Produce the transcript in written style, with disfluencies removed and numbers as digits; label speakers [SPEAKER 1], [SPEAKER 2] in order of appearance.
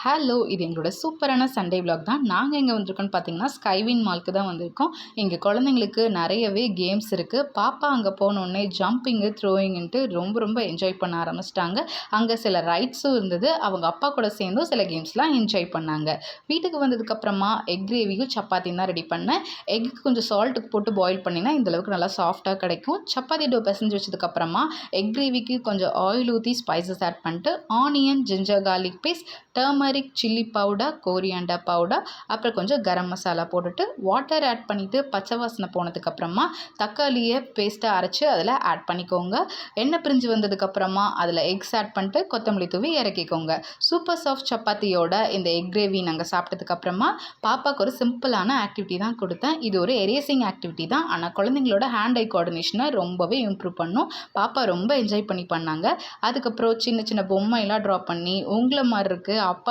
[SPEAKER 1] Hello! இது எங்களோட சூப்பரான சண்டே விலாக் தான். நாங்க எங்க வந்திருக்கோம்னு பார்த்தீங்கன்னா, ஸ்கைவின் மால்க்கு தான் வந்திருக்கோம். இங்க குழந்தைங்களுக்கு நெறையவே கேம்ஸ் இருக்கு. பாப்பா அங்க போனோனே ஜம்பிங்கு, த்ரோயிங்ன்ட்டு ரொம்ப என்ஜாய் பண்ண ஆரம்பிச்சுட்டாங்க. அங்க சில ரைட்ஸும் இருந்தது. அவங்க அப்பா கூட சேர்ந்தும் சில கேம்ஸ்லாம் என்ஜாய் பண்ணாங்க. வீட்டுக்கு வந்ததுக்கப்புறமா எக் கிரேவியும் சப்பாத்தியும் தான் ரெடி பண்ணேன். எக்குக்கு கொஞ்சம் சால்ட்டுக்கு போட்டு பாயில் பண்ணினா இந்த அளவுக்கு நல்லா சாஃப்ட்டா கிடைக்கும். சப்பாத்தி டோ பெசஞ்சு வச்சதுக்கப்புறமா எக் கிரேவிக்கு கொஞ்சம் ஆயில் ஊத்தி ஸ்பைசஸ் ஆட் பண்ணிட்டு, onion, ginger garlic paste, turmeric, chilli powder, coriander powder, அப்புறம் கொஞ்சம் கரம் மசாலா போட்டுட்டு வாட்டர் ஆட் பண்ணிவிட்டு பச்சை வாசனை போனதுக்கப்புறமா தக்காளியை பேஸ்ட்டாக அரைச்சி அதில் ஆட் பண்ணிக்கோங்க. எண்ணெய் பிரிஞ்சு வந்ததுக்கப்புறமா அதில் எக்ஸ் ஆட் பண்ணிட்டு கொத்தமல்லி தூவி இறக்கிக்கோங்க. சூப்பர் சாஃப்ட் சப்பாத்தியோட இந்த எக் கிரேவி நாங்கள் சாப்பிட்டதுக்கப்புறமா பாப்பாவுக்கு ஒரு சிம்பிளான ஆக்டிவிட்டி தான் கொடுத்தேன். இது ஒரு எரேசிங் ஆக்டிவிட்டி தான். ஆனால் குழந்தைங்களோட ஹேண்ட் ஐ கோஆர்டினேஷனை ரொம்பவே இம்ப்ரூவ் பண்ணும். பாப்பா ரொம்ப என்ஜாய் பண்ணாங்க. அதுக்கப்புறம் சின்ன பொம்மையெல்லாம் ட்ரா பண்ணி உங்களை மாதிரி இருக்குது அப்பா